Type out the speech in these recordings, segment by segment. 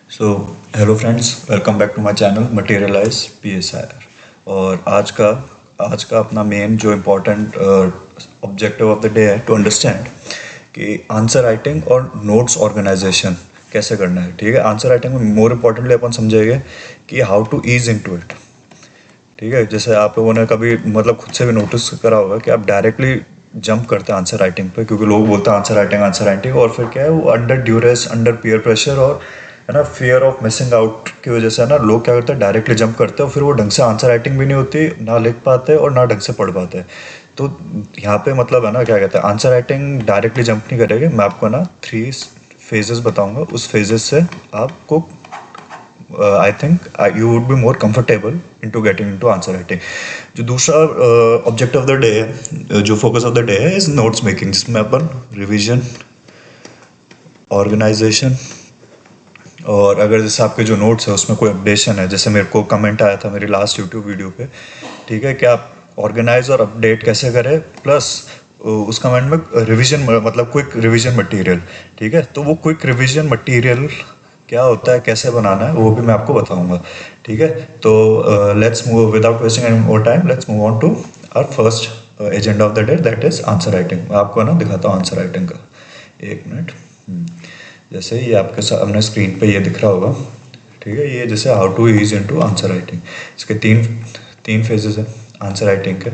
So hello friends, welcome back to my channel materialize PSIR। और आज का अपना मेन जो important objective of the day है टू अंडरस्टैंड कि आंसर राइटिंग और नोट्स ऑर्गेनाइजेशन कैसे करना है। ठीक है, आंसर राइटिंग में मोर इम्पोर्टेंटली अपन समझेंगे कि how to ease into it. ठीक है, जैसे आप लोगों ने कभी मतलब खुद से भी नोटिस करा होगा कि आप डायरेक्टली जंप करते हैं आंसर राइटिंग पे, क्योंकि लोग बोलते हैं आंसर राइटिंग, और फिर क्या है, वो under duress, under peer pressure और है ना फियर ऑफ मिसिंग आउट की वजह से है ना लोग क्या करते हैं, डायरेक्टली जंप करते हैं और फिर वो ढंग से आंसर राइटिंग भी नहीं होती, ना लिख पाते और ना ढंग से पढ़ पाते। तो यहाँ पे मतलब है ना क्या कहते हैं, आंसर राइटिंग डायरेक्टली जंप नहीं करेगी। मैं आपको ना 3 फेजेस बताऊंगा, उस फेजेस से आपको I think you would be more comfortable into getting into answer writing. जो दूसरा ऑब्जेक्ट ऑफ द डे है, जो फोकस ऑफ द डे है, इज नोट्स मेकिंग, जिसमें अपन रिवीजन, ऑर्गेनाइजेशन, और अगर जैसे आपके जो नोट्स है उसमें कोई अपडेशन है, जैसे मेरे को कमेंट आया था मेरी लास्ट यूट्यूब वीडियो पे, ठीक है, कि आप ऑर्गेनाइज और अपडेट कैसे करें, प्लस उस कमेंट में रिवीजन मतलब क्विक रिवीजन मटेरियल। ठीक है, तो वो क्विक रिवीजन मटेरियल क्या होता है, कैसे बनाना है, वो भी मैं आपको बताऊंगा। ठीक है, तो let's move without wasting any more time, let's move on to our first agenda of the day, that is answer writing. मैं आपको ना दिखाता हूँ आंसर राइटिंग का, एक मिनट। जैसे ये आपके सामने स्क्रीन पे ये दिख रहा होगा। ठीक है, ये जैसे how to ease into answer writing, इसके तीन तीन फेजेस हैं आंसर राइटिंग के।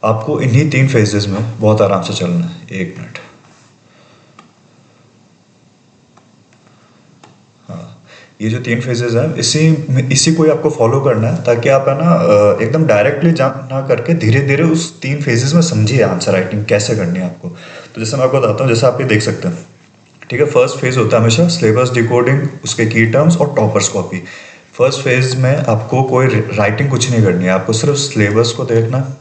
आपको इन्हीं 3 फेजेस में बहुत आराम से चलना है। एक मिनट, ये जो 3 फेजेस हैं, इसी को ही आपको फॉलो करना है, ताकि आप है ना एकदम डायरेक्टली जंप ना करके धीरे धीरे उस 3 फेजेस में समझिए आंसर राइटिंग कैसे करनी है आपको। तो जैसे मैं आपको बताता हूँ, जैसे आप ये देख सकते हैं। ठीक है, फर्स्ट फेज होता है हमेशा सिलेबस डिकोडिंग, उसके की टर्म्स और टॉपर्स कॉपी। फर्स्ट फेज में आपको कोई राइटिंग कुछ नहीं करनी है, आपको सिर्फ सिलेबस को देखना है,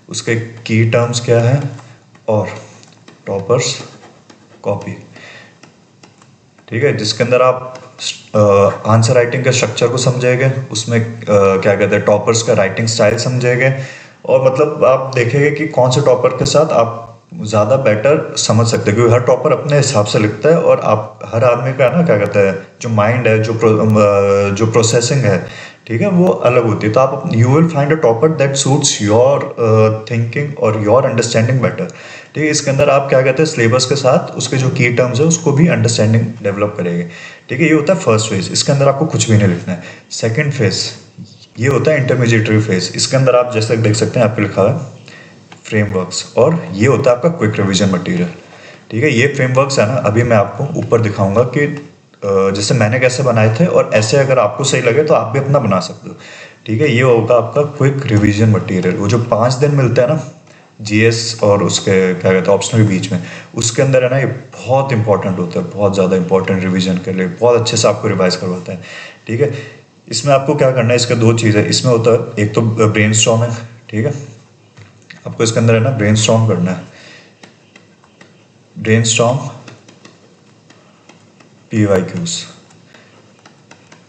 उसके की टर्म्स क्या है और टॉपर्स कॉपी। ठीक है, जिसके अंदर आप आंसर राइटिंग के स्ट्रक्चर को समझेंगे, उसमें क्या कहते हैं, टॉपर्स का राइटिंग स्टाइल समझेंगे, और मतलब आप देखेंगे कि कौन से टॉपर के साथ आप ज़्यादा बेटर समझ सकते हैं, क्योंकि हर टॉपर अपने हिसाब से लिखता है, और आप हर आदमी का ना क्या कहते हैं, जो माइंड है, जो प्रोसेसिंग है, ठीक है, वो अलग होती है। तो आप you will find a topper that suits your thinking और योर अंडरस्टैंडिंग बेटर। ठीक है, इसके अंदर आप क्या कहते हैं, सिलेबस के साथ उसके जो की टर्म्स है उसको भी अंडरस्टैंडिंग डेवलप करेंगे। ठीक है, ये होता है फर्स्ट फेज, इसके अंदर आपको कुछ भी नहीं लिखना है। सेकंड फेज ये होता है इंटरमीडिएटरी फेज, इसके अंदर आप जैसे देख सकते हैं आपको लिखा है फ्रेमवर्क्स, और ये होता है आपका क्विक रिवीजन मटेरियल। ठीक है, ये फ्रेमवर्क्स है ना, अभी मैं आपको ऊपर दिखाऊंगा कि जैसे मैंने कैसे बनाए थे, और ऐसे अगर आपको सही लगे तो आप भी अपना बना सकते हो। ठीक है, ये होगा आपका क्विक रिवीजन मटेरियल। वो जो 5 दिन मिलते हैं ना GS और उसके क्या कहते हैं ऑप्शनल के बीच में, उसके अंदर है ना, ये बहुत इंपॉर्टेंट होता है, बहुत ज़्यादा इंपॉर्टेंट रिवीजन के लिए, बहुत अच्छे से आपको रिवाइज करवाता है। ठीक है, इसमें आपको क्या करना है, इसका 2 चीज़ें इसमें होता है, एक तो ब्रेन स्टॉर्मिंग। ठीक है, आपको इसके अंदर है ना ब्रेन स्टॉर्म करना है, ब्रेन स्टॉर्म PYQs।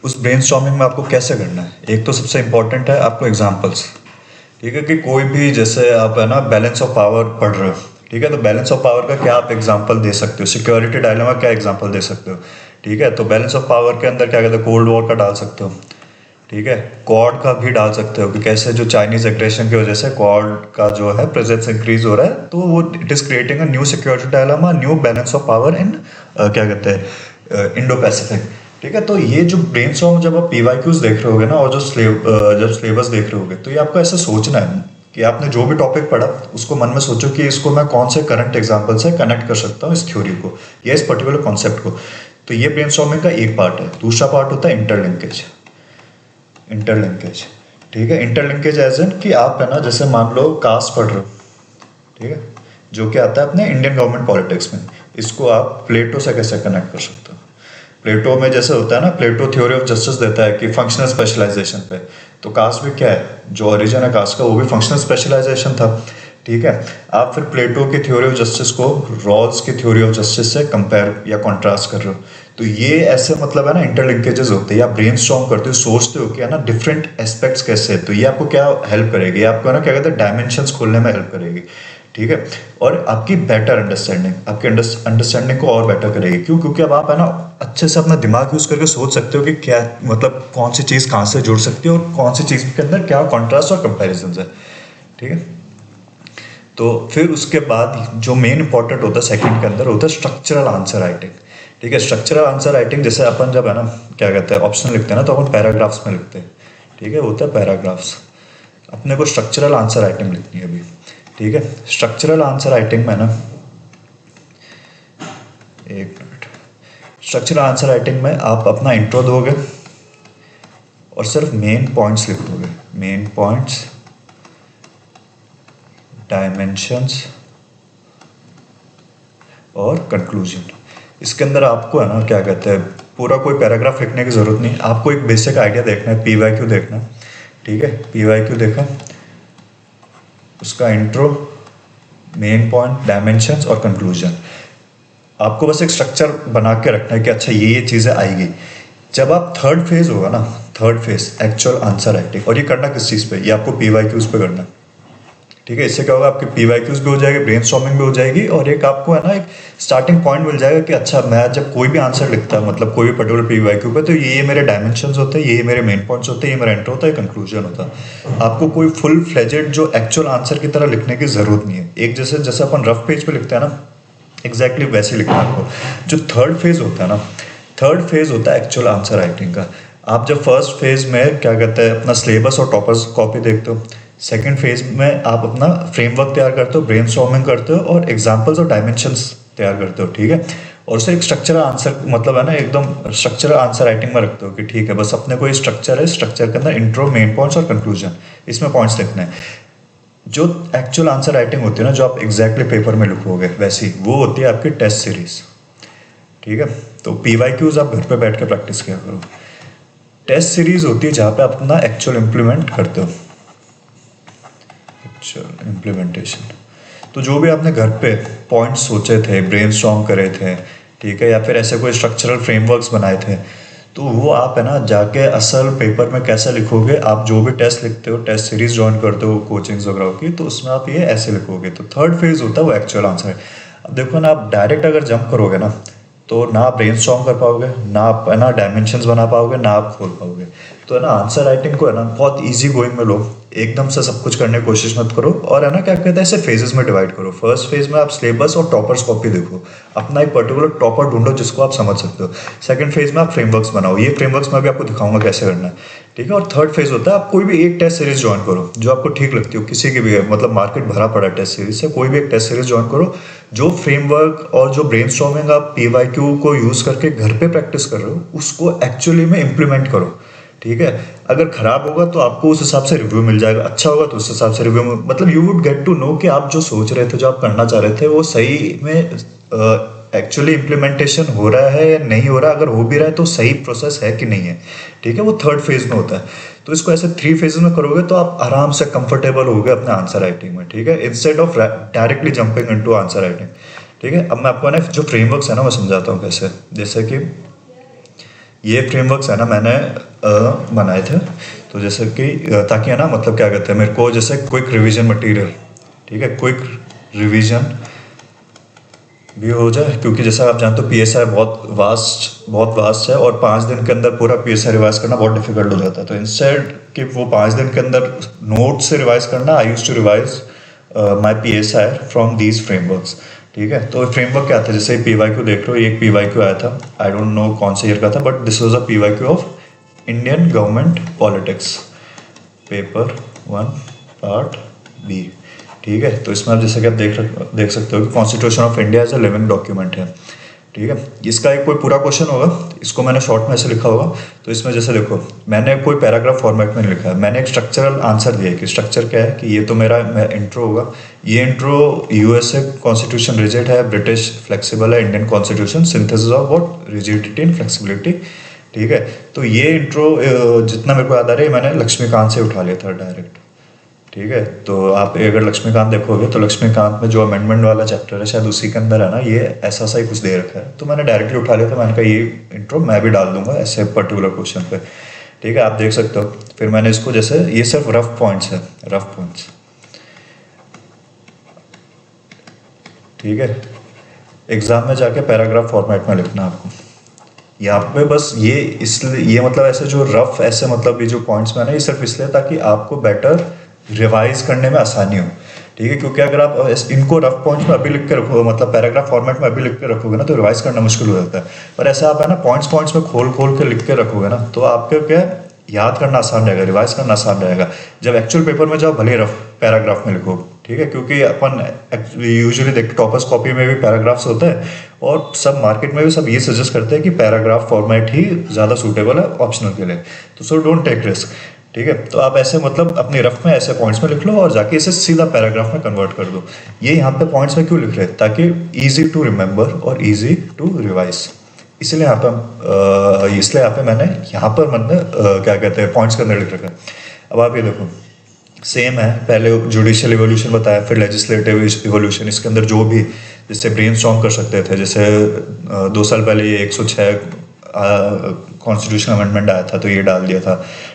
उस ब्रेन स्टॉर्मिंग में आपको कैसे करना है, एक तो सबसे इंपॉर्टेंट है आपको एग्जाम्पल्स। ठीक है, कि कोई भी जैसे आप है ना बैलेंस ऑफ पावर पढ़ रहे हो, ठीक है, तो बैलेंस ऑफ पावर का क्या आप एग्जांपल दे सकते हो, सिक्योरिटी डायलेमा क्या एग्जांपल दे सकते हो। ठीक है, तो बैलेंस ऑफ पावर के अंदर क्या कहते हैं, कोल्ड वॉर का डाल सकते हो। ठीक है, क्वाड का भी डाल सकते हो कि कैसे जो चाइनीज एग्रेशन की वजह से क्वाड का जो है प्रेजेंस इंक्रीज हो रहा है, तो वो it is creating a new security dilemma, new balance of power in क्या कहते हैं इंडो पैसिफिक। ठीक है, तो ये जो ब्रेन स्टॉर्म जब आप PYQs देख रहे होगे ना, और जब सिलेबस देख रहे होगे, तो ये आपको ऐसा सोचना है कि आपने जो भी टॉपिक पढ़ा उसको मन में सोचो कि इसको मैं कौन से करंट एग्जाम्पल से कनेक्ट कर सकता हूँ, इस थ्योरी को या इस पर्टिकुलर कॉन्सेप्ट को। तो ये ब्रेन स्टॉर्मिंग का एक पार्ट है। दूसरा पार्ट होता है इंटरलिंकेज। इंटरलिंकेज, ठीक है, इंटरलिंकेज एज इन कि आप है ना, जैसे मान लो कास्ट पढ़ रहे हो, ठीक है, जो कि आता है अपने इंडियन गवर्नमेंट पॉलिटिक्स में, इसको आप प्लेटो से कैसे कनेक्ट कर सकते हो। प्लेटो में जैसे होता है ना, प्लेटो थ्योरी ऑफ जस्टिस देता है कि फंक्शनल स्पेशलाइजेशन पे, तो कास्ट भी क्या है, जो ओरिजिन है कास्ट का वो भी फंक्शनल स्पेशलाइजेशन था। ठीक है, आप फिर प्लेटो की थ्योरी ऑफ जस्टिस को रॉल्स की थ्योरी ऑफ जस्टिस से कंपेयर या कॉन्ट्रास्ट कर रहे हो, तो ये ऐसे मतलब है ना इंटरलिंकेजेस होते हैं। आप ब्रेन स्टॉर्म करते हो, सोचते हो कि है ना डिफरेंट एस्पेक्ट्स कैसे है, तो ये आपको क्या हेल्प करेगी, आपको है ना क्या कहते हैं डायमेंशंस खोलने में हेल्प करेगी। ठीक है। और आपकी बेटर अंडरस्टैंडिंग, आपकी अंडरस्टैंडिंग को और बेटर करेगी। क्यों? क्योंकि अब आप है ना अच्छे से अपना दिमाग यूज करके सोच सकते हो कि क्या मतलब कौन सी चीज़ कहाँ से जुड़ सकती है और कौन सी चीज़ के अंदर क्या कॉन्ट्रास्ट और कंपेरिजन है। ठीक है। तो फिर उसके बाद जो मेन इंपॉर्टेंट होता है सेकंड के अंदर होता है स्ट्रक्चरल आंसर राइटिंग। ठीक है। स्ट्रक्चरल आंसर राइटिंग जैसे अपन जब है ना क्या कहते हैं ऑप्शन लिखते हैं ना, तो अपन पैराग्राफ्स में लिखते हैं। ठीक है, होता है पैराग्राफ्स। अपने को स्ट्रक्चरल आंसर राइटिंग लिखनी है अभी। ठीक है। स्ट्रक्चरल आंसर राइटिंग में ना, एक मिनट, स्ट्रक्चरल आंसर राइटिंग में आप अपना इंट्रो दोगे और सिर्फ मेन पॉइंट्स लिख दोगे। मेन पॉइंट्स, डायमेंशंस और कंक्लूजन। इसके अंदर आपको है ना क्या कहते हैं पूरा कोई पैराग्राफ लिखने की ज़रूरत नहीं। आपको एक बेसिक आइडिया देखना है, PYQ देखना है। ठीक है। PYQ देखा, उसका इंट्रो, मेन पॉइंट, डायमेंशंस और कंक्लूजन। आपको बस एक स्ट्रक्चर बना के रखना है कि अच्छा ये चीज़ें आएगी। जब आप थर्ड फेज होगा ना, third phase actual answer writing, और ये करना किस चीज़ पे, ये आपको PYQs पे करना है। ठीक है। इससे क्या होगा, आपकी PYQs भी हो जाएगी, ब्रेनस्टॉर्मिंग भी हो जाएगी, और एक आपको है ना एक स्टार्टिंग पॉइंट मिल जाएगा कि अच्छा मैं जब कोई भी आंसर लिखता है मतलब कोई भी पर्टिकुलर PYQ पे, तो ये मेरे डायमेंशंस होते हैं, ये मेरे मेन पॉइंट्स होते हैं, ये मेरा इंट्रो होता है, कंक्लूजन होता है। आपको कोई फुल फ्लेजेड जो एक्चुअल आंसर की तरह लिखने की ज़रूरत नहीं है। एक जैसे जैसे अपन रफ पेज पे लिखते हैं ना, एग्जैक्टली वैसे लिखना है आपको। जो थर्ड फेज होता है ना, थर्ड फेज होता है एक्चुअल आंसर राइटिंग का। आप जब फर्स्ट फेज में क्या कहते हैं अपना सिलेबस और टॉपर्स कॉपी देखते हो, सेकंड फेज में आप अपना फ्रेमवर्क तैयार करते हो, ब्रेनस्टॉर्मिंग करते हो और एग्जांपल्स और डायमेंशंस तैयार करते हो। ठीक है। और उसे एक स्ट्रक्चर आंसर मतलब है ना एकदम स्ट्रक्चर आंसर राइटिंग में रखते हो कि ठीक है बस अपने को ये स्ट्रक्चर है, स्ट्रक्चर के अंदर इंट्रो, मेन पॉइंट्स और कंक्लूजन, इसमें पॉइंट्स लिखने हैं। जो एक्चुअल आंसर राइटिंग होती है ना, जो आप एग्जैक्टली पेपर में लिखोगे वैसी, वो होती है आपकी टेस्ट सीरीज। ठीक है। तो PYQs आप घर पे बैठ के प्रैक्टिस किया करो। टेस्ट सीरीज होती है जहाँ पे आप अपना एक्चुअल इम्प्लीमेंट करते हो, एक्चुअल इम्प्लीमेंटेशन। तो जो भी आपने घर पे पॉइंट्स सोचे थे, ब्रेनस्टॉर्म करे थे, ठीक है, या फिर ऐसे कोई स्ट्रक्चरल फ्रेमवर्क्स बनाए थे, तो वो आप है ना जाके असल पेपर में कैसे लिखोगे। आप जो भी टेस्ट लिखते हो, टेस्ट सीरीज ज्वाइन करते हो कोचिंग्स वगैरह की, तो उसमें आप ये ऐसे लिखोगे। तो थर्ड फेज होता है वो एक्चुअल आंसर। अब देखो ना, आप डायरेक्ट अगर जंप करोगे ना, तो ना आप ब्रेनस्टॉर्म कर पाओगे, ना आप है ना डायमेंशंस बना पाओगे, ना आप खोल पाओगे। तो है ना आंसर राइटिंग को है ना बहुत इजी गोइंग में लो, एकदम से सब कुछ करने की कोशिश मत करो। और है ना क्या कहते हैं ऐसे फेजेस में डिवाइड करो। फर्स्ट फेज में आप सिलेबस और टॉपर्स कॉपी देखो, अपना एक पर्टिकुलर टॉपर ढूंढो जिसको आप समझ सकते हो। सेकंड फेज में आप फ्रेमवर्क्स बनाओ, ये फ्रेमवर्क्स मैं भी आपको दिखाऊंगा कैसे करना है। ठीक है। और थर्ड फेज होता है आप कोई भी एक टेस्ट सीरीज ज्वाइन करो जो आपको ठीक लगती हो, किसी की भी है, मतलब मार्केट भरा पड़ा है टेस्ट सीरीज से, कोई भी एक टेस्ट सीरीज ज्वाइन करो। जो फ्रेमवर्क और जो ब्रेनस्टॉर्मिंग आप PYQ को यूज करके घर पे प्रैक्टिस कर रहे हो, उसको एक्चुअली में इम्प्लीमेंट करो। ठीक है। अगर खराब होगा तो आपको उस हिसाब से रिव्यू मिल जाएगा, अच्छा होगा तो उस हिसाब से रिव्यू, मतलब you would get to know कि आप जो सोच रहे थे, जो आप करना चाह रहे थे, वो सही में एक्चुअली इम्प्लीमेंटेशन हो रहा है या नहीं हो रहा। अगर हो भी रहा है तो सही प्रोसेस है कि नहीं है। ठीक है। वो थर्ड फेज में होता है। तो इसको ऐसे 3 फेजेस में करोगे तो आप आराम से कंफर्टेबल होगे अपने आंसर राइटिंग में। ठीक है। Instead of directly jumping into answer writing. ठीक है। अब मैं आपको ना जो फ्रेमवर्क्स है ना मैं समझाता हूँ कैसे। जैसे कि ये फ्रेमवर्क्स है ना मैंने बनाए थे, तो जैसे कि ताकि है ना मतलब क्या कहते हैं मेरे को जैसे क्विक रिवीजन मटेरियल, ठीक है, क्विक रिवीजन भी हो जाए। क्योंकि जैसा आप जानते हो PSI बहुत वास्ट है, और 5 दिन के अंदर पूरा PSI रिवाइज करना बहुत डिफिकल्ट हो जाता है। तो इंस्टेड कि वो 5 दिन के अंदर नोट से रिवाइज करना, I use to revise my PSI from these frameworks. ठीक है। तो फ्रेमवर्क क्या था, जैसे PYQ देख लो, एक PYQ आया था, आई डोंट नो कौन से ईयर का था, but this was a PYQ of Indian government politics, paper 1 part B। ठीक है। तो इसमें आप जैसे कि आप देख सकते हो कि constitution of India as a living document है। ठीक है। इसका एक कोई पूरा क्वेश्चन होगा, इसको मैंने शॉर्ट में ऐसे लिखा होगा। तो इसमें जैसे देखो, मैंने कोई पैराग्राफ फॉर्मेट में नहीं लिखा है, मैंने एक स्ट्रक्चरल आंसर दिया है कि स्ट्रक्चर क्या है, कि ये तो मेरा इंट्रो होगा। ये इंट्रो USA कॉन्स्टिट्यूशन रिजिड है, ब्रिटिश फ्लेक्सिबल है, Indian constitution synthesis of what rigidity and flexibility. ठीक है। तो ये इंट्रो जितना मेरे को याद आ रहा है मैंने लक्ष्मीकांत से उठा लिया था डायरेक्ट। ठीक है। तो आप अगर लक्ष्मीकांत देखोगे तो लक्ष्मीकांत में जो अमेंडमेंट वाला चैप्टर है शायद उसी के अंदर है ना, ये ऐसा सा ही कुछ दे रखा है। तो मैंने डायरेक्टली उठा लिया था, मैंने कहा ये इंट्रो मैं भी डाल दूंगा ऐसे पर्टिकुलर क्वेश्चन पे। ठीक है। आप देख सकते हो। फिर मैंने इसको जैसे, ये सिर्फ रफ पॉइंट्स है, रफ पॉइंट्स। ठीक है। एग्जाम में जाके पैराग्राफ फॉर्मेट में लिखना आपको। यहाँ पे बस ये इसलिए ये मतलब ऐसे जो रफ ऐसे मतलब ये जो पॉइंट्स में है ना, ये सिर्फ इसलिए ताकि आपको बेटर रिवाइज करने में आसानी हो। ठीक है, क्योंकि अगर आप इनको रफ पॉइंट्स में अभी लिख के रखोगे, मतलब पैराग्राफ फॉर्मेट में अभी लिख के रखोगे ना, तो रिवाइज करना मुश्किल हो जाता है। पर ऐसा आप है ना पॉइंट्स पॉइंट्स में खोल खोल के लिख के रखोगे ना, तो आपके क्या है, याद करना आसान रहेगा, रिवाइज करना आसान रहेगा। जब एक्चुअल पेपर में जाओ भले रफ पैराग्राफ में लिखो। ठीक है, क्योंकि अपन यूजुअली देखते टॉपर्स कॉपी में भी पैराग्राफ्स होता है, और सब मार्केट में भी सब ये सजेस्ट करते हैं कि पैराग्राफ फॉर्मेट ही ज़्यादा सूटेबल है ऑप्शनल के लिए। तो सो डोंट टेक रिस्क। ठीक है, तो आप ऐसे मतलब अपने रफ में ऐसे पॉइंट्स में लिख लो और जाके इसे सीधा पैराग्राफ में कन्वर्ट कर दो। ये यहाँ पे पॉइंट्स में क्यों लिख रहे हैं, ताकि इजी टू रिमेंबर और इजी टू रिवाइज। इसलिए यहाँ पे इसलिए यहाँ पे मैंने यहाँ पर मैंने क्या कहते हैं पॉइंट्स के अंदर लिख रखा है। अब आप ये देखो, सेम है, पहले जुडिशियल इवोल्यूशन बताया, फिर लेजिस्लेटिव इवोल्यूशन। इसके अंदर जो भी जिससे ब्रेन कर सकते थे, जैसे 2 साल पहले ये 106 कॉन्स्टिट्यूशन अमेंडमेंट आया था तो ये डाल दिया था।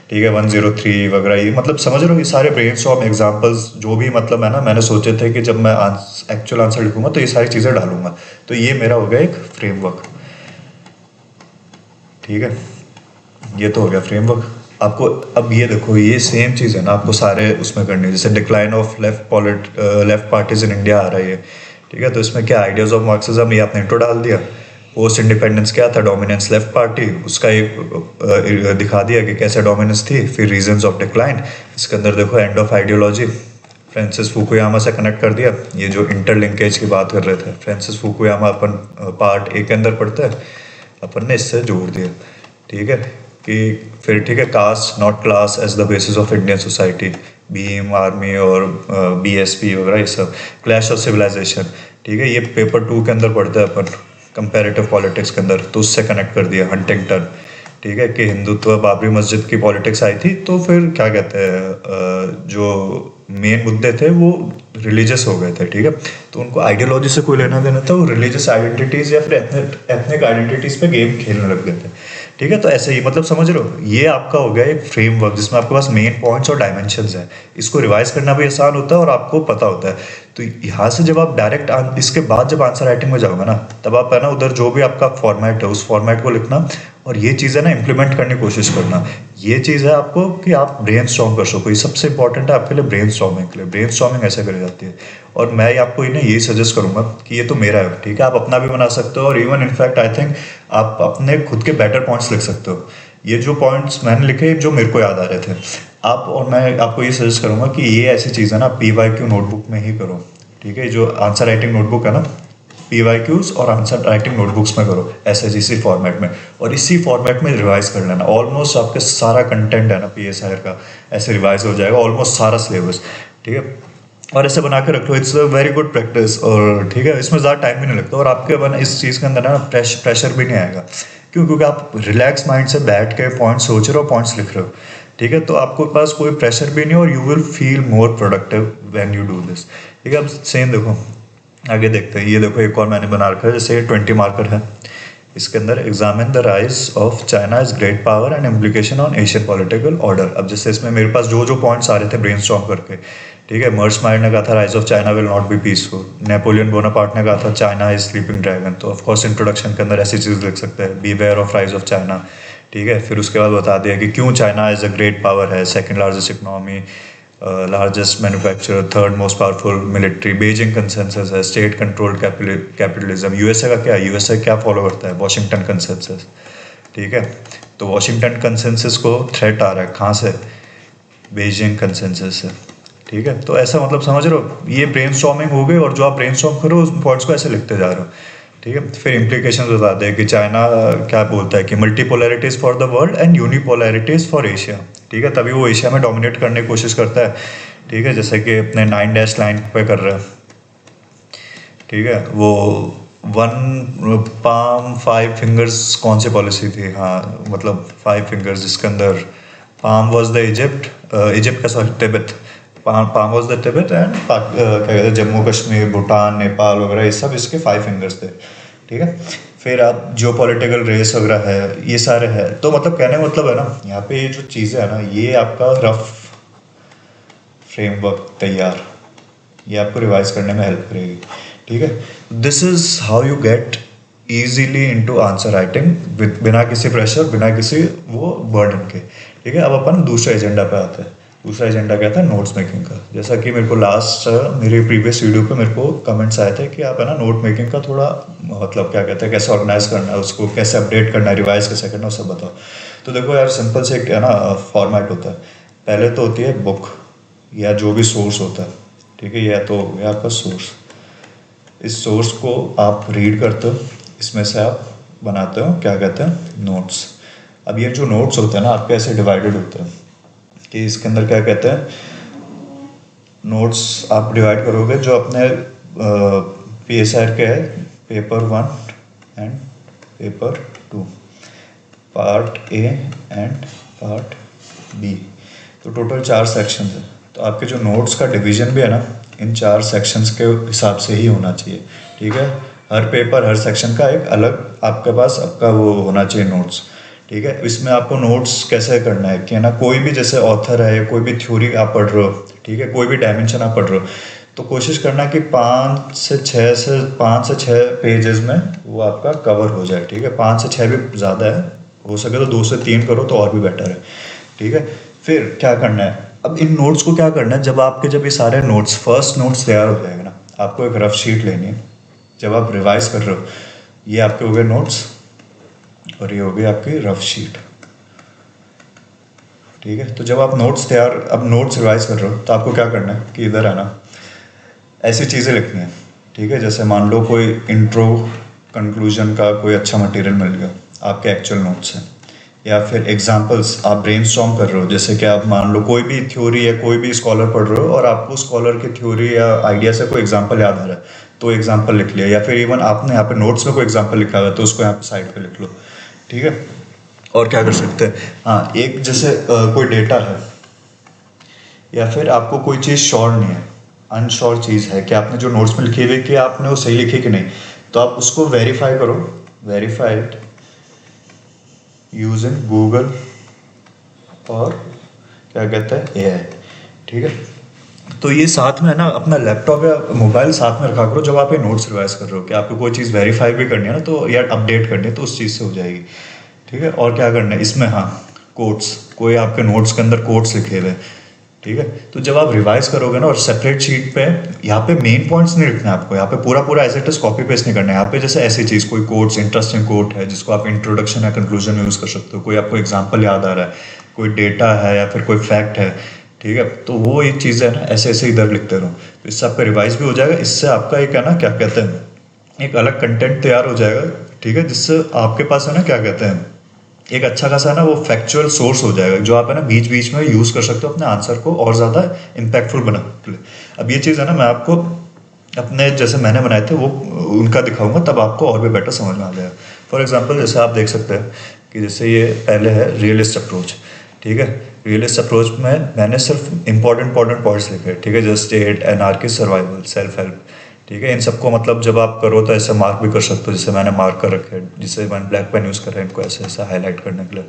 ठीक है, 103 वगैरह, ये मतलब समझ रहे हो, ये सारे ब्रेन एग्जाम्पल्स जो भी मतलब है ना, मैंने सोचे थे कि जब मैं एक्चुअल आंसर लिखूंगा तो ये सारी चीज़ें डालूंगा। तो ये मेरा हो गया एक फ्रेमवर्क। ठीक है, ये तो हो गया फ्रेमवर्क। आपको अब ये देखो, ये सेम चीज़ है ना, आपको सारे उसमें करनी है। जैसे decline of left parties in India आ रही है। ठीक है, तो इसमें क्या आइडियाज ऑफ मार्क्सिज्म, ये आपने इंट्रो डाल दिया। पोस्ट इंडिपेंडेंस क्या था, डोमिनेंस लेफ्ट पार्टी, उसका एक दिखा दिया कि कैसे डोमिनेंस थी। फिर रीजंस ऑफ डिक्लाइन, इसके अंदर देखो end of ideology, Francis Fukuyama से कनेक्ट कर दिया। ये जो इंटरलिंकेज की बात कर रहे थे, Francis Fukuyama upon part A के अंदर पढ़ते हैं, अपन ने इससे जोड़ दिया। ठीक है, कि फिर ठीक है, caste not class as the basis of Indian society, Bhim army और बीएसपी वगैरह, ये सब। क्लैश ऑफ सिविलाइजेशन, ठीक है, ये पेपर 2 के अंदर पढ़ते हैं अपन कंपैरेटिव पॉलिटिक्स के अंदर, तो उससे कनेक्ट कर दिया हंटिंगटन। ठीक है, कि हिंदुत्व, बाबरी मस्जिद की पॉलिटिक्स आई थी, तो फिर क्या कहते हैं जो मेन मुद्दे थे वो रिलीजियस हो गए थे। ठीक है, तो उनको आइडियोलॉजी से कोई लेना देना था, वो रिलीजियस आइडेंटिटीज या फिर एथनिक आइडेंटिटीज पे गेम खेलने लग गए थे। ठीक है, तो ऐसे ही मतलब समझ रहे हो, ये आपका हो गया एक फ्रेमवर्क जिसमें आपके पास मेन पॉइंट्स और डायमेंशंस है। इसको रिवाइज करना भी आसान होता है और आपको पता होता है। तो यहाँ से जब आप डायरेक्ट इसके बाद जब आंसर राइटिंग में जाओगे ना, तब आप है ना उधर जो भी आपका फॉर्मेट है उस फॉर्मेट को लिखना, और ये चीज़ है ना इम्प्लीमेंट करने की कोशिश करना। ये चीज़ है आपको कि आप ब्रेनस्टॉर्म कर सको। ये सबसे इंपॉर्टेंट है आपके लिए ब्रेनस्टॉर्मिंग के लिए। ब्रेनस्टॉर्मिंग ऐसे करी जाती है, और मैं आपको इन्हें यही सजेस्ट करूंगा कि ये तो मेरा है। ठीक है, आप अपना भी बना सकते हो, और इवन इनफैक्ट आई थिंक आप अपने खुद के बेटर पॉइंट्स लिख सकते हो। ये जो पॉइंट्स मैंने लिखे जो मेरे को याद आ रहे थे आप, और मैं आपको ये सजेस्ट करूंगा कि ये ऐसी चीज़ है ना PYQ नोटबुक में ही करो। ठीक है, जो आंसर राइटिंग नोटबुक है ना, PYQs और आंसर राइटिंग नोटबुक्स में करो SHGC फॉर्मेट में, और इसी फॉर्मेट में रिवाइज कर लेना। ऑलमोस्ट आपके सारा कंटेंट है ना PSIR का ऐसे रिवाइज हो जाएगा, ऑलमोस्ट सारा सिलेबस। ठीक है, और ऐसे बना के रख लो, it's a very good practice. और ठीक है, इसमें ज़्यादा टाइम भी नहीं लगता, और आपके बना इस चीज़ के अंदर ना प्रेशर भी नहीं आएगा। क्यों? क्योंकि आप रिलैक्स माइंड से बैठ के पॉइंट्स सोच रहे हो, पॉइंट्स लिख रहे हो। ठीक है, तो आपके पास कोई प्रेशर भी नहीं, और you will feel more productive when you do this. ठीक है, अब सेम देखो, आगे देखते हैं। ये देखो एक और मैंने बना रखा है, जैसे 20 मार्कर है। इसके अंदर examine the rise of China is great power and implication on Asian political order. अब जैसे इसमें मेरे पास जो जो पॉइंट्स आ रहे थे ब्रेनस्टॉर्म करके, ठीक है, मर्स माइंड ने कहा था rise of China will not be peaceful. Napoleon Bonaparte ने कहा था चाइना इज स्लीपिंग ड्रैगन। तो ऑफकोर्स इंट्रोडक्शन के अंदर ऐसी चीज़ लिख सकते हैं, beware of rise of China. ठीक है, फिर उसके बाद बता दिया कि क्यों China is a great power है, second largest economy, largest manufacturer, third most powerful military, Beijing consensus है, स्टेट कंट्रोल्ड कैपिटलिज्म। यूएसए का क्या है, यूएसए क्या फॉलो करता है, वॉशिंगटन कंसेंसस। ठीक है, तो वॉशिंगटन कंसेंसस को थ्रेट आ रहा है कहाँ से, बेजिंग कंसेंसस से। ठीक है, तो ऐसा मतलब समझ रहे हो, ये ब्रेनस्टॉर्मिंग हो गई, और जो आप ब्रेनस्टॉर्म करो उस पॉइंट्स को ऐसे लिखते जा रहे हो। ठीक है, फिर इम्प्लीकेशन बताते हैं कि चाइना क्या बोलता है कि multipolarities for the world and unipolarities for Asia. ठीक है, तभी वो एशिया में डोमिनेट करने की कोशिश करता है। ठीक है, जैसे कि अपने 9 डैश लाइन पे कर रहा है। ठीक है, वो 1 पाम 5 फिंगर्स कौन सी पॉलिसी थी, हाँ मतलब 5 फिंगर्स, जिसके अंदर palm was the Egypt, Egypt का sorry Tibet, palm was the Tibet, and क्या कहते हैं जम्मू कश्मीर, भूटान, नेपाल वगैरह, ये सब इसके 5 फिंगर्स थे। ठीक है, फिर आप जो पॉलिटिकल रेस वगैरह है, ये सारे है। तो मतलब कहने का मतलब है ना, यहाँ पे ये जो चीज़ें है ना, ये आपका रफ फ्रेमवर्क तैयार, ये आपको रिवाइज करने में हेल्प करेगी। ठीक है। This is how you get easily into answer writing with बिना किसी प्रेशर, बिना किसी वो बर्डन के। ठीक है, अब अपन दूसरे एजेंडा पे आते हैं। दूसरा एजेंडा क्या था? नोट्स मेकिंग का। जैसा कि मेरे को लास्ट मेरे प्रीवियस वीडियो पे मेरे को कमेंट्स आए थे कि आप है ना नोट मेकिंग का थोड़ा मतलब क्या कहते हैं, कैसे ऑर्गेनाइज करना है उसको, कैसे अपडेट करना है, रिवाइज कैसे करना है, वो सब बताओ। तो देखो यार, सिंपल से एक है ना फॉर्मेट होता है। पहले तो होती है बुक या जो भी सोर्स होता है। ठीक है, या तो हो गया आपका सोर्स। इस सोर्स को आप रीड करते हो, इसमें से आप बनाते हो क्या कहते हैं, नोट्स। अब ये जो नोट्स होते हैं ना आपके ऐसे डिवाइडेड होते हैं कि इसके अंदर क्या कहते हैं, नोट्स आप डिवाइड करोगे जो अपने PSR के है, paper 1 and paper 2, part A and part B. तो टोटल 4 सेक्शंस है। तो आपके जो नोट्स का डिवीजन भी है ना, इन 4 सेक्शंस के हिसाब से ही होना चाहिए। ठीक है, हर पेपर हर सेक्शन का एक अलग आपके पास आपका वो होना चाहिए नोट्स। ठीक है, इसमें आपको नोट्स कैसे करना है कि है ना, कोई भी जैसे ऑथर है, कोई भी थ्योरी आप पढ़ रहे हो, ठीक है, कोई भी डायमेंशन आप पढ़ रहे हो, तो कोशिश करना कि 5 से 6 पेजेस में वो आपका कवर हो जाए। ठीक है, 5 से 6 भी ज़्यादा है, हो सके तो 2 से 3 करो तो और भी बेटर है। ठीक है, फिर क्या करना है, अब इन नोट्स को क्या करना है, जब ये सारे नोट्स फर्स्ट नोट्स तैयार हो जाएगा ना, आपको एक रफ शीट लेनी है। जब आप रिवाइज कर रहे हो, ये आपके हो गए नोट्स और ये हो गई आपकी रफ शीट। ठीक है, तो जब आप अब नोट्स रिवाइज कर रहे हो तो आपको क्या करना है कि इधर है ना ऐसी चीज़ें लिखनी है। ठीक है, जैसे मान लो कोई इंट्रो कंक्लूजन का कोई अच्छा मटेरियल मिल गया आपके एक्चुअल नोट्स से, या फिर एग्जांपल्स आप ब्रेनस्टॉर्म कर रहे हो, जैसे कि आप मान लो कोई भी थ्योरी या कोई भी स्कॉलर पढ़ रहे हो और आपको स्कॉलर की थ्योरी या आइडिया से कोई एग्जांपल याद आ रहा है, तो एग्जांपल लिख लिया, या फिर इवन आपने यहाँ पे नोट्स में कोई एग्जांपल लिखा हुआ है तो उसको यहाँ पे साइड पे लिख लो। ठीक है, और क्या कर सकते हैं, हाँ, एक जैसे कोई डेटा है या फिर आपको कोई चीज़ श्योर नहीं है, अनश्योर चीज़ है कि आपने जो नोट्स में लिखी हुई कि आपने वो सही लिखी कि नहीं, तो आप उसको वेरीफाई करो, वेरीफाइड यूजिंग गूगल और क्या कहते हैं AI। ठीक है, तो ये साथ में है ना, अपना लैपटॉप या मोबाइल साथ में रखा करो जब आप ये नोट्स रिवाइज कर रहे हो, कि आपको कोई चीज़ वेरीफाई भी करनी है ना, तो या अपडेट करनी है तो उस चीज़ से हो जाएगी। ठीक है, और क्या करना है इसमें, हाँ, कोट्स, कोई आपके नोट्स के अंदर कोट्स लिखे हुए। ठीक है, तो जब आप रिवाइज करोगे ना और सेपरेट शीट पे, यहाँ पे मेन पॉइंट्स नहीं लिखना है आपको, यहाँ पे पूरा पूरा as it is copy paste नहीं करना है। यहाँ पे जैसे ऐसी चीज़, कोई कोट्स, इंटरेस्टिंग कोट है जिसको आप इंट्रोडक्शन या कंक्लूजन में यूज़ कर सकते हो, कोई आपको एग्जाम्पल याद आ रहा है, कोई डेटा है या फिर कोई फैक्ट है। ठीक है, तो वो एक चीज़ है ना, ऐसे ऐसे इधर लिखते रहो, तो इससे आपका रिवाइज भी हो जाएगा, इससे आपका एक है ना क्या कहते हैं, एक अलग कंटेंट तैयार हो जाएगा। ठीक है, जिससे आपके पास है ना क्या कहते हैं, एक अच्छा खासा ना वो फैक्चुअल सोर्स हो जाएगा, जो आप है ना बीच बीच में यूज़ कर सकते हो अपने आंसर को और ज़्यादा इम्पैक्टफुल बनाने के लिए। अब ये चीज़ है ना, मैं आपको अपने जैसे मैंने बनाए थे वो उनका दिखाऊंगा, तब आपको और भी बेटर समझ में आ जाएगा। फॉर एग्जांपल जैसे आप देख सकते हैं कि जैसे ये पहले है रियलिस्ट अप्रोच। ठीक है, रियलिस्ट अप्रोच में मैंने सिर्फ इंपॉर्टेंट पॉइंट्स लिखे। ठीक है, just state, anarchy, survival, self help. ठीक है, इन सबको मतलब जब आप करो तो ऐसे मार्क भी कर सकते हो, जैसे मैंने मार्क कर रखे हैं, जिसे मैंने ब्लैक पेन यूज़ कर रहा है इनको ऐसे ऐसे हाईलाइट करने के लिए।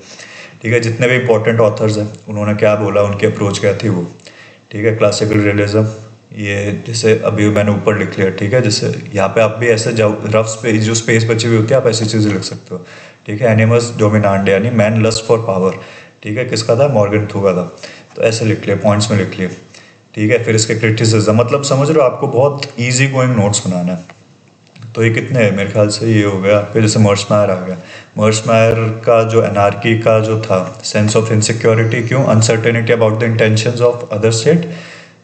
ठीक है, जितने भी इंपॉर्टेंट ऑथर्स हैं उन्होंने क्या बोला, उनकी अप्रोच क्या थी वो। ठीक है, क्लासिकल रियलिज्म, ये जैसे अभी मैंने ऊपर लिख लिया। ठीक है, जैसे यहाँ पे आप भी ऐसे जाओ, रफ स्पेस जो स्पेस बची हुई होती है आप ऐसी चीज़ें लिख सकते हो। ठीक है, एनिमस डोमिनांड यानी मैन लस्ट फॉर पावर। ठीक है, किसका था, मॉर्गन थ्रू का था। तो ऐसे लिख लिया, पॉइंट्स में लिख लिए। ठीक है, फिर इसके क्रिटिसिज्म, मतलब समझ रहे हो, आपको बहुत इजी गोइंग नोट्स बनाना है। तो ये कितने हैं, मेरे ख्याल से ये हो गया। फिर जैसे मर्समायर आ गया, मर्समायर का जो एनार्की का जो था, सेंस ऑफ इनसिक्योरिटी, क्यों, uncertainty about the intentions of other state.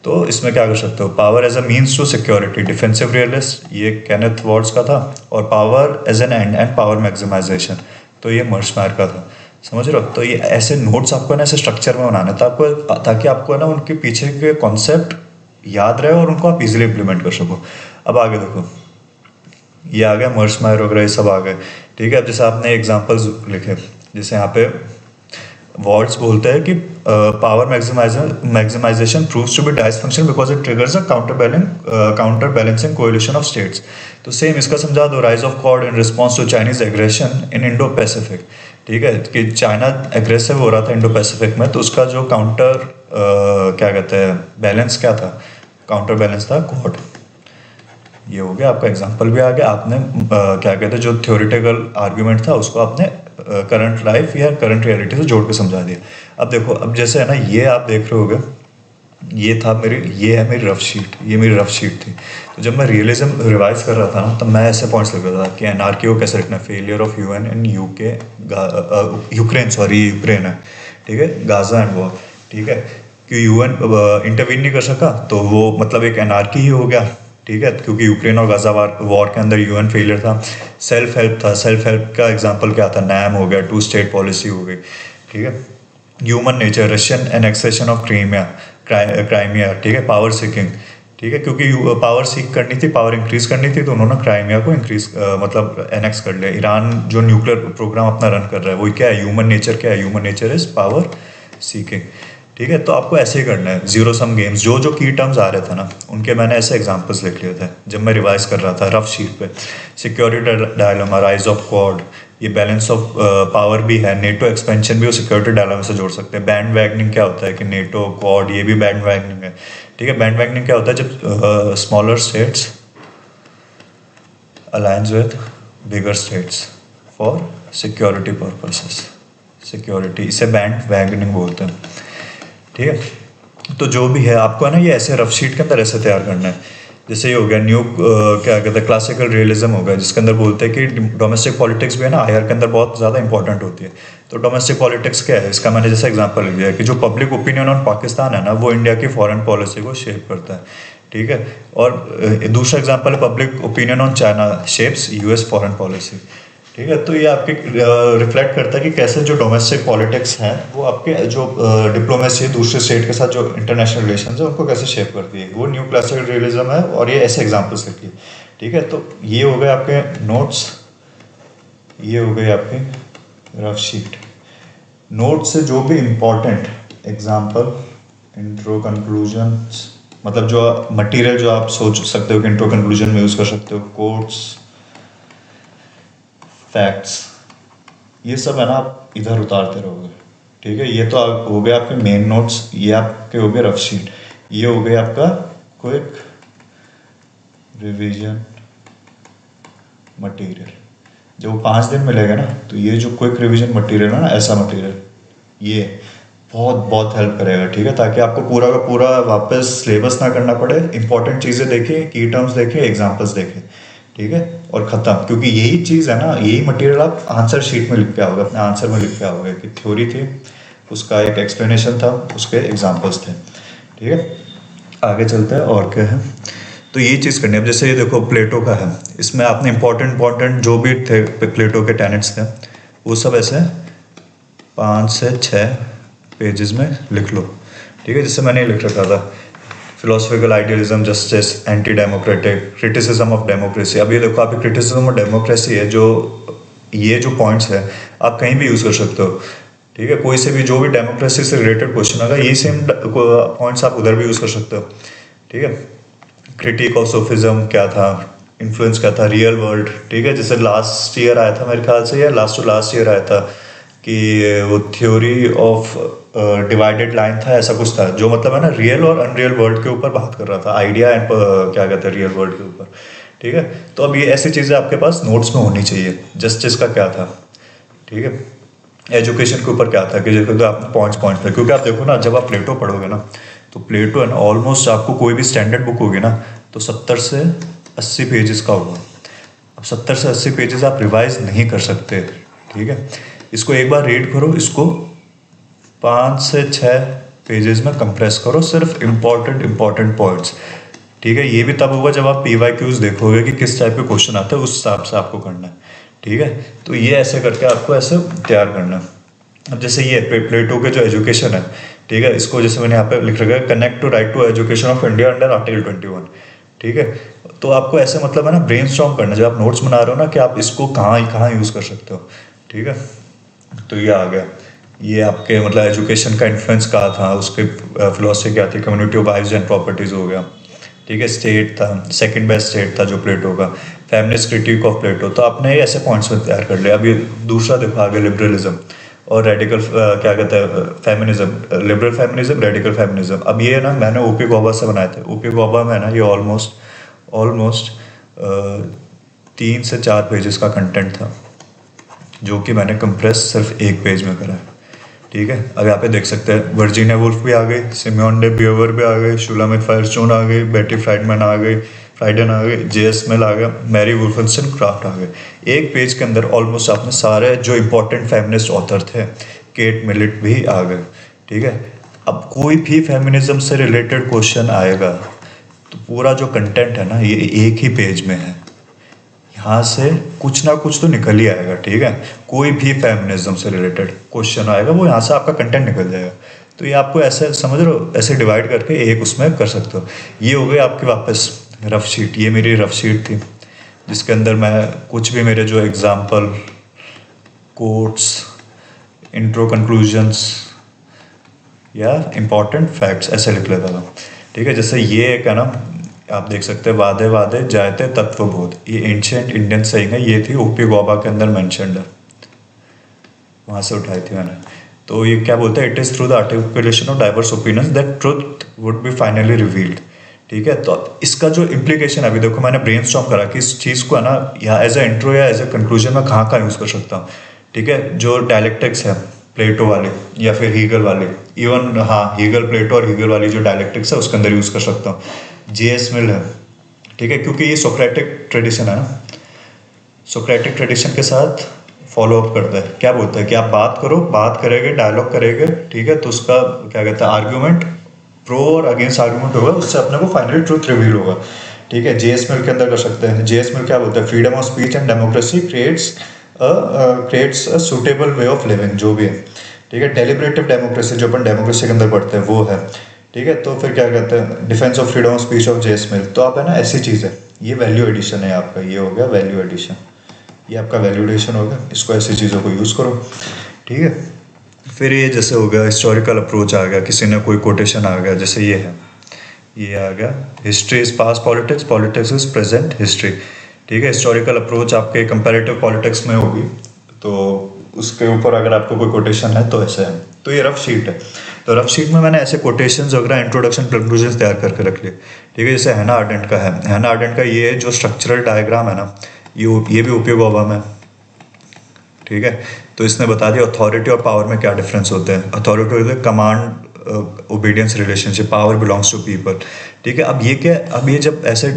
तो इसमें क्या कर सकते हो, power as a means to security, defensive realist, ये केनेथ वॉर्ड्स का था। और power as an end and power maximization, तो ये मर्समायर का था। समझ रहे हो, तो ये ऐसे नोट्स आपको ना ऐसे स्ट्रक्चर में बनाना था आपको, ताकि आपको है ना उनके पीछे के कॉन्सेप्ट याद रहे और उनको आप इजीली इम्प्लीमेंट कर सको। अब आगे देखो, ये आ गया मर्समायर वगैरह, ये सब आ गए। ठीक है, अब जैसे आपने एग्जांपल्स लिखे, जैसे यहाँ पे वर्ड्स बोलते हैं कि power maximization proves to be dysfunction because it triggers a counter balancing coalition of states. तो सेम इसका समझा दो, rise of Quad in response to Chinese aggression in Indo Pacific. ठीक है, कि चाइना एग्रेसिव हो रहा था इंडो पैसिफिक में, तो उसका जो क्या कहते हैं बैलेंस क्या था, काउंटर बैलेंस था कॉर्ड। ये हो गया आपका एग्जांपल भी आ गया, आपने क्या कहते हैं जो थ्योरेटिकल आर्गुमेंट था उसको आपने करंट लाइफ या करंट रियलिटी से जोड़ के समझा दिया। अब देखो, अब जैसे है ना, ये आप देख रहे होगे, ये है मेरी रफ शीट, ये मेरी रफ शीट थी। तो जब मैं रियलिज्म रिवाइज कर रहा था ना, तब मैं ऐसे पॉइंट्स लिख रहा था कि एनआरकी को कैसे लिखना है, failure of UN in UK, Ukraine, sorry Ukraine है, ठीक है, गाजा एंड वॉर, ठीक है, कि यूएन इंटरवीन नहीं कर सका तो वो मतलब एक एनआरकी ही हो गया, ठीक है, क्योंकि यूक्रेन और गाजा वॉर के अंदर यूएन फेलियर था। सेल्फ हेल्प था, सेल्फ हेल्प का एग्जांपल क्या था, नैम हो गया, टू स्टेट पॉलिसी हो गई, ठीक है। Human nature, Russian annexation of Crimea, ठीक है, पावर सीकिंग, ठीक है, क्योंकि पावर सीक करनी थी, पावर इंक्रीज करनी थी, तो उन्होंने क्राइमिया को इंक्रीज मतलब एनेक्स कर लिया। ईरान जो न्यूक्लियर प्रोग्राम अपना रन कर रहा है, वो क्या है, ह्यूमन नेचर क्या है, human nature is power seeking, ठीक है। तो आपको ऐसे ही करना है, जीरो सम गेम्स, जो जो की टर्म्स आ रहे थे ना, उनके मैंने ऐसे एग्जांपल्स लिख लिए थे जब मैं रिवाइज कर रहा था रफ शीट पे। Security dilemma, rise of quad, ये बैलेंस ऑफ पावर भी है, नेटो एक्सपेंशन भी वो सिक्योरिटी डायलेमा से जोड़ सकते हैं। बैंड वैगनिंग क्या होता है कि नेटो क्वाड, ये भी बैंड वैगनिंग है, ठीक है। बैंड वैगनिंग क्या होता है, जब smaller states alliance with bigger states for security purposes, security, इसे बैंड वैगनिंग बोलते हैं, ठीक है। तो जो भी है आपको है ना, ये ऐसे रफ शीट के अंदर ऐसे तैयार करना है। जैसे ये हो गया न्यू क्या कहते हैं, क्लासिकल रियलिज्म हो गया, जिसके अंदर बोलते हैं कि डोमेस्टिक पॉलिटिक्स भी है ना आईआर के अंदर बहुत ज़्यादा इंपॉर्टेंट होती है। तो डोमेस्टिक पॉलिटिक्स क्या है, इसका मैंने जैसे एग्जांपल लिया है कि जो पब्लिक ओपिनियन ऑन पाकिस्तान है ना, वो इंडिया की फॉरेन पॉलिसी को शेप करता है, ठीक है। और दूसरा एग्जांपल है public opinion on China shapes US foreign policy, ठीक है। तो ये आपके रिफ्लेक्ट करता है कि कैसे जो डोमेस्टिक पॉलिटिक्स हैं वो आपके जो डिप्लोमेसी है दूसरे स्टेट के साथ, जो इंटरनेशनल रिलेशन है उनको कैसे शेप करती है। वो न्यू क्लासिकल रियलिज्म है, और ये ऐसे एग्जांपल्स लिखिए, ठीक है। तो ये हो गए आपके नोट्स, ये हो गई आपकी रफ शीट। नोट से जो भी इम्पोर्टेंट एग्जाम्पल, इंट्रो, कंक्लूजन, मतलब जो मटेरियल जो आप सोच सकते हो कि इंट्रो कंक्लूजन में यूज़ कर सकते हो, कोट्स, फैक्ट्स, ये सब है ना आप इधर उतारते रहोगे, ठीक है। ये तो हो गए आपके मेन नोट्स, ये आपके हो गए रफ शीट, ये हो गया आपका क्विक रिवीजन मटेरियल। जब वो 5 दिन मिलेगा ना, तो ये जो क्विक रिवीजन मटेरियल है ना, ऐसा मटेरियल, ये बहुत बहुत हेल्प करेगा, ठीक है, ताकि आपको पूरा का पूरा वापस सिलेबस ना करना पड़े। इंपॉर्टेंट चीज़ें देखें, की टर्म्स देखें, एग्जाम्पल्स देखें, ठीक है, और ख़त्म। क्योंकि यही चीज़ है ना, यही मटेरियल आप आंसर शीट में लिख के आओगे, अपने आंसर में लिख के आओगे कि थ्योरी थी, उसका एक एक्सप्लेनेशन था, उसके एग्जाम्पल्स थे, ठीक है। आगे चलते हैं, और क्या है, तो यही चीज़ करनी है। अब जैसे ये देखो प्लेटो का है, इसमें आपने इंपॉर्टेंट जो भी थे प्लेटो के टेनेट्स थे, वो सब ऐसे 5 से 6 पेजेस में लिख लो, ठीक है। जैसे मैंने लिख रखा था, philosophical idealism, justice, anti democratic, criticism of democracy. अब ये देखो, आपकी क्रिटिसिज्म ऑफ डेमोक्रेसी है, जो ये जो पॉइंट्स है आप कहीं भी यूज़ कर सकते हो, ठीक है। कोई से भी जो भी डेमोक्रेसी से रिलेटेड क्वेश्चन होगा, ये सेम पॉइंट्स आप उधर भी यूज़ कर सकते हो, ठीक है। क्रिटिक ऑफ सोफिज्म क्या था, इन्फ्लुएंस क्या था, रियल वर्ल्ड, ठीक है। जैसे लास्ट ईयर आया था मेरे ख्याल से, या लास्ट टू लास्ट ईयर आया था कि वो थ्योरी ऑफ डिवाइडेड लाइन था, ऐसा कुछ था, जो मतलब है ना रियल और अनरियल वर्ल्ड के ऊपर बात कर रहा था, आइडिया एंड क्या कहते हैं रियल वर्ल्ड के ऊपर, ठीक है। तो अब ये ऐसी चीज़ें आपके पास नोट्स में होनी चाहिए। जस्टिस का क्या था, ठीक है। एजुकेशन के ऊपर क्या था, कि जैसे तो आपने पॉइंट्स पॉइंट्स पे, क्योंकि आप देखो ना, जब आप प्लेटो पढ़ोगे ना, तो प्लेटो है ना ऑलमोस्ट आपको कोई भी स्टैंडर्ड बुक होगी ना, तो 70 से 80 पेजेस का होगा। अब 70 से 80 पेजेस आप रिवाइज नहीं कर सकते, ठीक है। इसको एक बार रीड करो, इसको 5 से 6 पेजेस में कंप्रेस करो, सिर्फ इम्पॉर्टेंट पॉइंट्स, ठीक है। ये भी तब होगा जब आप PYQs देखोगे कि किस टाइप के क्वेश्चन आते हैं, उस हिसाब से आपको करना है, ठीक है। तो ये ऐसे करके आपको ऐसे तैयार करना है। अब जैसे ये प्लेटो के जो एजुकेशन है, ठीक है, इसको जैसे मैंने यहाँ पे लिख रखा है, connect to right to education of India under article 21, ठीक है। तो आपको ऐसे मतलब है ना ब्रेनस्टॉर्म करना, जब आप नोट्स बना रहे हो ना, कि आप इसको कहाँ कहाँ यूज़ कर सकते हो, ठीक है। तो ये आ गया, ये आपके मतलब एजुकेशन का इन्फ्लुएंस कहाँ था, उसके फिलोसफी क्या थी, community of wives and properties हो गया, ठीक है। स्टेट था, सेकंड बेस्ट स्टेट था जो प्लेटो का, फेमिनिस्ट क्रिटिक ऑफ प्लेटो। तो आपने ये ऐसे पॉइंट्स में तैयार कर लिया। अब ये दूसरा देखो आगे, लिबरलिज्म और रेडिकल क्या कहते हैं feminism, liberal feminism, radical feminism. अब ये ना मैंने ओपी गॉबा से बनाए थे। ओपी गॉबा में ना ये ऑलमोस्ट 3 से 4 पेजेस का कंटेंट था, जो कि मैंने कंप्रेस सिर्फ एक पेज में करा है। ठीक है, अब यहाँ पे देख सकते हैं वर्जीनिया वुल्फ भी आ गई, सिमोन डे ब्यूवर भी आ गई, शुलामित फायरस्टोन आ गई, बेटी फ्राइडमैन आ गई, फ्राइडन आ गई, जेएस मिल आ गया, मैरी वुल्फनसन क्राफ्ट आ गए। एक पेज के अंदर ऑलमोस्ट आपने सारे जो इम्पोर्टेंट फेमिनिस्ट ऑथर थे, केट मिलिट भी आ गए। ठीक है, अब कोई भी फेमिनिज्म से रिलेटेड क्वेश्चन आएगा तो पूरा जो कंटेंट है ना ये एक ही पेज में है, यहाँ से कुछ ना कुछ तो निकल ही आएगा। ठीक है, कोई भी फेमिनिज्म से रिलेटेड क्वेश्चन आएगा वो यहाँ से आपका कंटेंट निकल जाएगा। तो ये आपको ऐसे समझ रहे हो, ऐसे डिवाइड करके एक उसमें कर सकते हो। ये हो गई आपकी वापस रफ शीट। ये मेरी रफ शीट थी जिसके अंदर मैं कुछ भी मेरे जो एग्जाम्पल, कोट्स, इंट्रो, कंक्लूजन्स या इम्पॉर्टेंट फैक्ट्स ऐसे लिख लेता था। ठीक है, जैसे ये एक है ना, आप देख सकते हैं वादे वादे जायते तत्वबोध, ये एंशिएंट इंडियन सेइंग है, ये थी ओपी गौबा के अंदर मेंशन्ड है, वहाँ से उठाई थी मैंने। तो ये क्या बोलते हैं, it is through the articulation of diverse opinions that truth would be finally revealed. ठीक है, तो इसका जो इम्प्लीकेशन अभी देखो, मैंने ब्रेनस्टॉर्म करा कि इस चीज़ को है ना या एज ए इंट्रो या एज ए कंक्लूजन में कहाँ कहाँ यूज़ कर सकता हूँ। ठीक है, जो डायलेक्टिक्स है प्लेटो वाले या फिर हीगल वाले, इवन हाँ हीगल, प्लेटो और हीगल वाली जो डायलेक्टिक्स है उसके अंदर यूज़ कर सकता हूँ। जेएस मिल है, ठीक है, क्योंकि ये सोक्रेटिक ट्रेडिशन है ना, सोक्रेटिक ट्रेडिशन के साथ फॉलो अप करता है। क्या बोलता है कि आप बात करो, बात करेंगे, डायलॉग करेंगे, ठीक है, तो उसका क्या कहते हैं आर्ग्यूमेंट, प्रो और अगेंस्ट आर्ग्यूमेंट होगा, उससे अपने को फाइनली ट्रूथ रिवील होगा। ठीक है, जेएस मिल के अंदर कर सकते हैं। जेएस मिल क्या बोलता है, freedom of speech and democracy creates a suitable way of living, जो भी है। ठीक है, डेलिब्रेटिव डेमोक्रेसी जो अपन डेमोक्रेसी के अंदर पढ़ते हैं वो है। ठीक है, तो फिर क्या कहते हैं, defence of freedom of speech of JS Mill. तो आप है ना ऐसी चीज़ है, ये वैल्यू एडिशन है आपका, ये हो गया वैल्यू एडिशन, ये आपका वैल्यूडेशन होगा। इसको ऐसी चीज़ों को यूज़ करो। ठीक है, फिर ये जैसे हो गया हिस्टोरिकल अप्रोच आ गया, किसी ने कोई कोटेशन आ गया, जैसे ये है, ये आ गया history is past politics, politics is present history. ठीक है, हिस्टोरिकल अप्रोच आपके कंपैरेटिव पॉलिटिक्स में होगी, तो उसके ऊपर अगर आपको कोई कोटेशन है तो ऐसे है। तो ये रफ शीट है, तो रफ शीट में मैंने ऐसे कोटेशंस वगैरह, इंट्रोडक्शन, कंक्लूजन तैयार करके रख लिए। ठीक है, जैसे हैना आर्डेंट का है, हैना आर्डेंट का ये जो स्ट्रक्चरल डायग्राम है ना, ये भी उपयोग होगा में। ठीक है, तो इसने बता दिया अथॉरिटी और पावर में क्या डिफरेंस होते हैं। अथॉरिटी होता है command obedience relationship, power belongs to people. ठीक है, अब ये क्या, अब ये जब ऐसे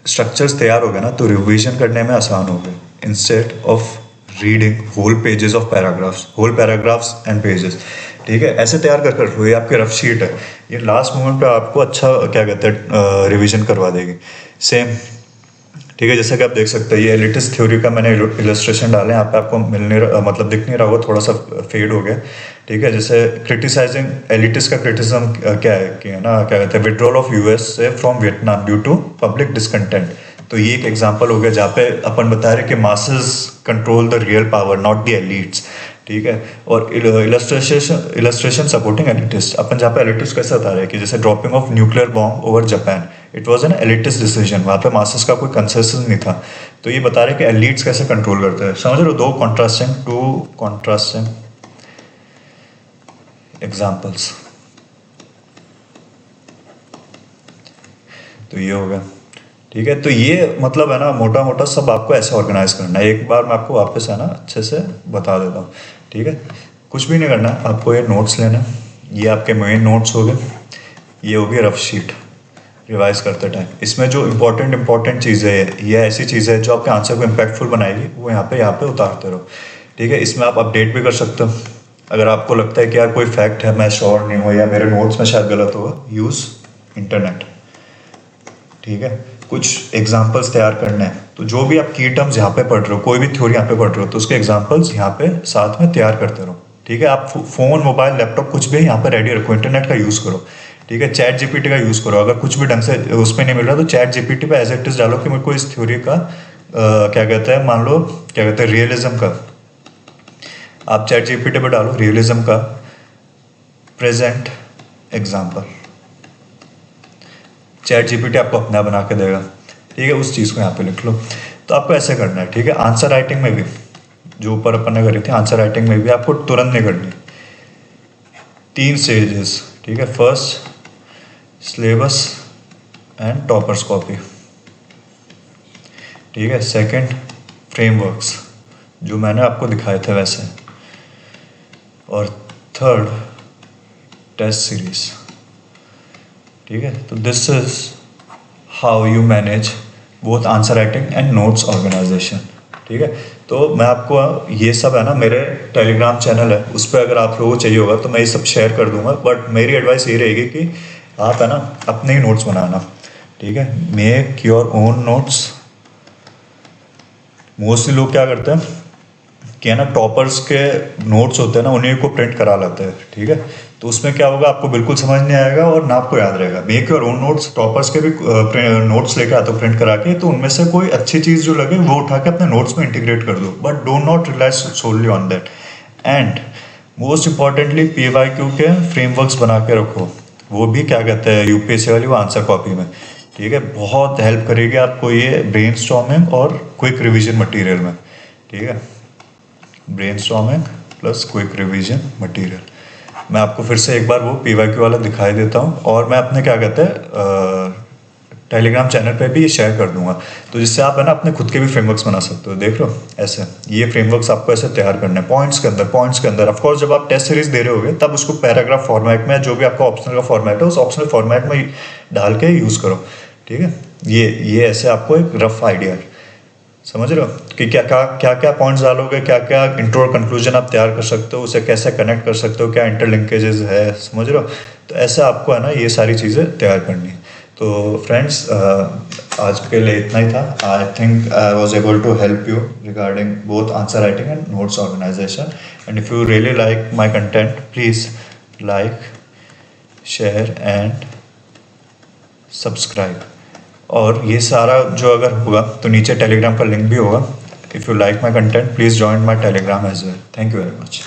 स्ट्रक्चर्स तैयार हो गए ना तो रिविजन करने में आसान हो गए, instead of reading whole pages of paragraphs, whole paragraphs and pages. ठीक है, ऐसे तैयार कर कर लो, ये आपके रफ शीट है, ये लास्ट मोमेंट पे आपको अच्छा क्या कहते हैं रिवीजन करवा देगी। सेम, ठीक है, जैसा कि आप देख सकते हैं ये एलिटिस्ट थ्योरी का मैंने इलस्ट्रेशन डाले, यहाँ पे आपको मतलब दिख नहीं रहा होगा, थोड़ा सा फेड हो गया। ठीक है, जैसे क्रिटिसाइजिंग एलिटिस्ट का क्रिटिसिज्म क्या है कि है ना, क्या कहते हैं, विड्रॉल ऑफ यूएस से from Vietnam due to public discontent. तो ये एक एग्जांपल हो गया जहाँ पे अपन बता रहे कि masses control the real power, not the elites. ठीक है, और इलस्ट्रेशन सपोर्टिंग एलिटिस्ट, अपन जहाँ पे एलिटिस्ट कैसे बता रहे हैं कि जैसे dropping of nuclear bomb over Japan, it was an elitist decision, वहाँ पे मासेस का कोई कंसेंसस नहीं था। तो ये बता रहे कि एलिट्स कैसे कंट्रोल करते हैं। समझ रहे हो, टू कॉन्ट्रास्टिंग एग्जाम्पल्स। तो ये होगा। ठीक है, तो ये मतलब है ना मोटा मोटा सब आपको ऐसे ऑर्गेनाइज करना है। एक बार मैं आपको वापस है ना अच्छे से बता देता हूँ। ठीक है, कुछ भी नहीं करना है आपको, ये नोट्स लेना है, ये आपके मेन नोट्स हो गए, ये हो गई रफ शीट रिवाइज करते टाइम। इसमें जो इंपॉर्टेंट चीज़ें है, ये ऐसी चीज़ें है जो आपके आंसर को इम्पैक्टफुल बनाएगी, वो यहाँ पे उतारते रहो। ठीक है, इसमें आप अपडेट भी कर सकते हो। अगर आपको लगता है कि यार कोई फैक्ट है मैं श्योर नहीं हूँ या मेरे नोट्स में शायद गलत होगा, यूज़ इंटरनेट। ठीक है, कुछ एग्जाम्पल्स तैयार करने हैं, तो जो भी आप की टर्म्स यहाँ पे पढ़ रहे हो, कोई भी थ्योरी यहाँ पे पढ़ रहे हो, तो उसके एग्जाम्पल्स यहाँ पे साथ में तैयार करते रहो। ठीक है, आप फोन, मोबाइल, लैपटॉप कुछ भी यहाँ पे रेडी रखो, इंटरनेट का यूज़ करो। ठीक है, चैट जीपीटी का यूज़ करो, अगर कुछ भी ढंग से उसमें नहीं मिल रहा तो चैट जीपीटी पे एज इट इज डालो कि मेरे को इस थ्योरी का क्या कहते हैं, मान लो क्या कहते हैं रियलिज्म का, आप चैट जीपीटी पे डालो रियलिज्म का प्रेजेंट एग्जाम्पल, चैट जीपीटी आपको अपना बना के देगा। ठीक है, उस चीज़ को यहाँ पे लिख लो। तो आपको ऐसे करना है। ठीक है, आंसर राइटिंग में भी जो ऊपर अपन ने करी थी, आंसर राइटिंग में भी आपको तुरंत नहीं करनी, 3 स्टेजेस। ठीक है, first syllabus and toppers copy. ठीक है। सेकंड, फ्रेमवर्क्स जो मैंने आपको दिखाए थे वैसे। और थर्ड, टेस्ट सीरीज। ठीक है। तो this is how you manage both answer writing and notes organization. ठीक है। तो मैं आपको ये सब है ना, मेरे टेलीग्राम चैनल है, उस पर अगर आप लोगों को चाहिए होगा तो मैं ये सब शेयर कर दूंगा। बट मेरी एडवाइस ये रहेगी कि आप है ना अपने ही नोट्स बनाना। ठीक है। Make your own notes. Mostly लोग क्या करते हैं कि है ना, टॉपर्स के नोट्स होते हैं ना, उन्हीं को प्रिंट करा लेते हैं। ठीक है। तो उसमें क्या होगा, आपको बिल्कुल समझ नहीं आएगा और ना आपको याद रहेगा। Make your own notes, toppers के भी नोट्स लेके आते हो प्रिंट करा के, तो उनमें से कोई अच्छी चीज़ जो लगे वो उठा के अपने नोट्स में इंटीग्रेट कर दो, but do not rely solely on that. And most importantly PYQ के फ्रेमवर्क्स बना के रखो। वो भी क्या कहते हैं, UPSC वाली, वो आंसर कॉपी में। ठीक है। बहुत हेल्प करेगी आपको ये ब्रेनस्टॉर्मिंग और क्विक रिवीजन मटेरियल में। ठीक है। Brainstorming plus quick revision material. मैं आपको फिर से एक बार वो PYQ वाला दिखाई देता हूँ, और मैं अपने क्या कहते हैं टेलीग्राम चैनल पे भी ये शेयर कर दूंगा, तो जिससे आप है ना अपने खुद के भी फ्रेमवर्क्स बना सकते हो। देख लो ऐसे, ये फ्रेमवर्क्स आपको ऐसे तैयार करने हैं पॉइंट्स के अंदर। ऑफकोर्स जब आप टेस्ट सीरीज दे रहे होगे तब उसको पैराग्राफ फॉर्मेट में, जो भी आपका ऑप्शनल का फॉर्मेट है, उस ऑप्शनल फॉर्मेट में डाल के यूज़ करो। ठीक है। ये ऐसे आपको एक रफ आइडिया है, समझ रहे हो कि क्या क्या क्या क्या पॉइंट्स डालोगे, क्या क्या इंट्रो कंक्लूजन आप तैयार कर सकते हो, उसे कैसे कनेक्ट कर सकते हो, क्या इंटरलिंकेजेस है, समझ रहे हो। तो ऐसे आपको है ना ये सारी चीज़ें तैयार करनी है। तो फ्रेंड्स, आज के लिए इतना ही था। I think I was able to help you regarding both answer writing and notes organization. And if you really like my content, please like, share and subscribe. और ये सारा जो अगर होगा तो नीचे टेलीग्राम का लिंक भी होगा। If you like my content, please join my Telegram as well. Thank you very much.